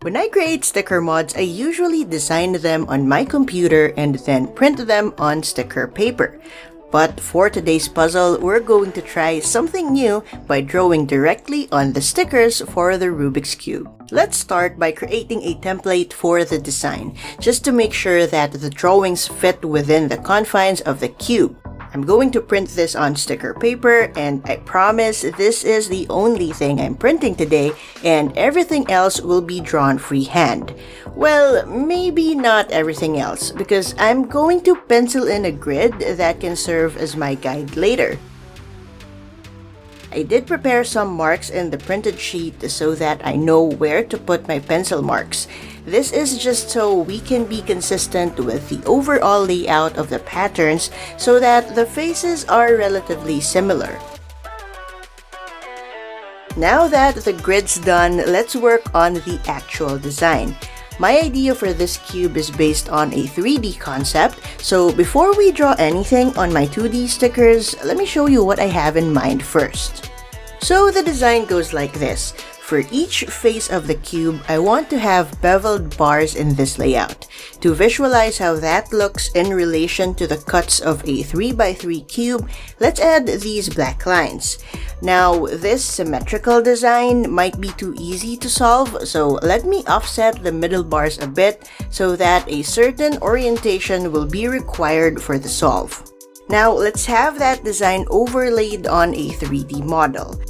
When I create sticker mods, I usually design them on my computer and then print them on sticker paper. But for today's puzzle, we're going to try something new by drawing directly on the stickers for the Rubik's Cube. Let's start by creating a template for the design, just to make sure that the drawings fit within the confines of the cube. I'm going to print this on sticker paper, and I promise this is the only thing I'm printing today, and everything else will be drawn freehand. Well, maybe not everything else, because I'm going to pencil in a grid that can serve as my guide later. I did prepare some marks in the printed sheet so that I know where to put my pencil marks. This is just so we can be consistent with the overall layout of the patterns so that the faces are relatively similar. Now that the grid's done, let's work on the actual design. My idea for this cube is based on a 3D concept, so before we draw anything on my 2D stickers, let me show you what I have in mind first. So the design goes like this. For each face of the cube, I want to have beveled bars in this layout. To visualize how that looks in relation to the cuts of a 3x3 cube, let's add these black lines. Now, this symmetrical design might be too easy to solve, so let me offset the middle bars a bit so that a certain orientation will be required for the solve. Now, let's have that design overlaid on a 3D model.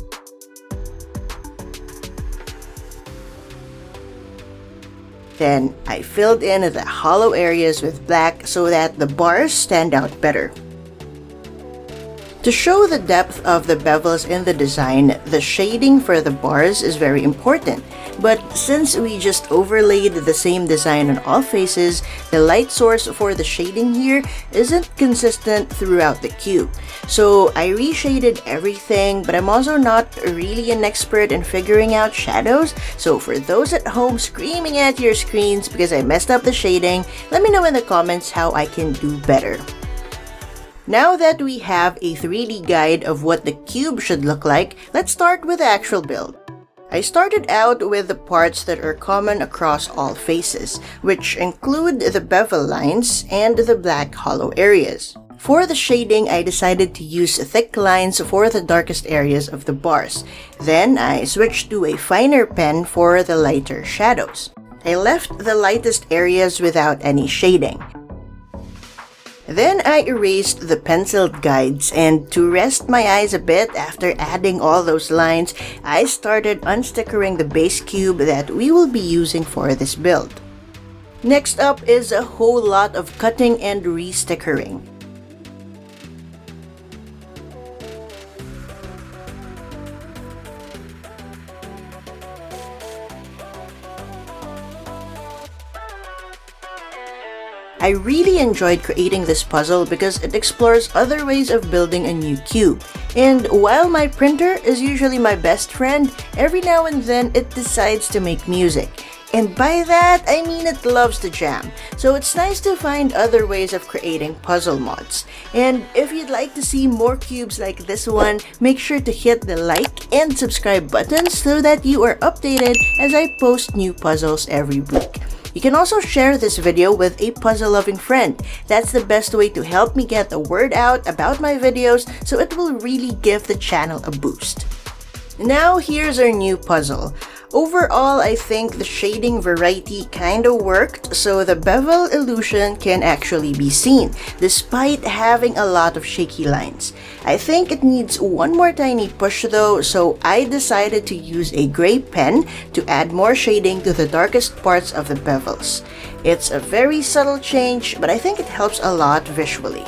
Then, I filled in the hollow areas with black so that the bars stand out better. To show the depth of the bevels in the design, the shading for the bars is very important. But since we just overlaid the same design on all faces, the light source for the shading here isn't consistent throughout the cube. So I reshaded everything, but I'm also not really an expert in figuring out shadows. So for those at home screaming at your screens because I messed up the shading, let me know in the comments how I can do better. Now that we have a 3D guide of what the cube should look like, let's start with the actual build. I started out with the parts that are common across all faces, which include the bevel lines and the black hollow areas. For the shading, I decided to use thick lines for the darkest areas of the bars. Then I switched to a finer pen for the lighter shadows. I left the lightest areas without any shading. Then I erased the penciled guides, and to rest my eyes a bit after adding all those lines, I started unstickering the base cube that we will be using for this build. Next up is a whole lot of cutting and re-stickering. I really enjoyed creating this puzzle because it explores other ways of building a new cube. And while my printer is usually my best friend, every now and then it decides to make music. And by that, I mean it loves to jam. So it's nice to find other ways of creating puzzle mods. And if you'd like to see more cubes like this one, make sure to hit the like and subscribe buttons so that you are updated as I post new puzzles every week. You can also share this video with a puzzle-loving friend. That's the best way to help me get the word out about my videos, so it will really give the channel a boost. Now here's our new puzzle. Overall, I think the shading variety kinda worked, so the bevel illusion can actually be seen, despite having a lot of shaky lines. I think it needs one more tiny push though, so I decided to use a gray pen to add more shading to the darkest parts of the bevels. It's a very subtle change, but I think it helps a lot visually.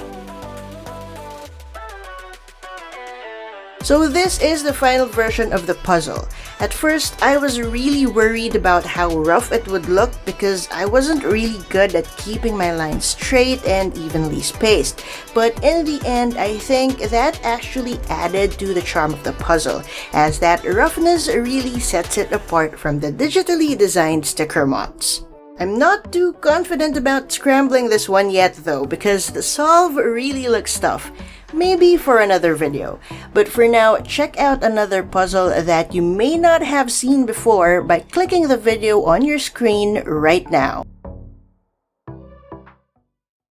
So this is the final version of the puzzle. At first, I was really worried about how rough it would look because I wasn't really good at keeping my lines straight and evenly spaced. But in the end, I think that actually added to the charm of the puzzle, as that roughness really sets it apart from the digitally designed sticker mods. I'm not too confident about scrambling this one yet though, because the solve really looks tough. Maybe for another video. But for now, check out another puzzle that you may not have seen before by clicking the video on your screen right now.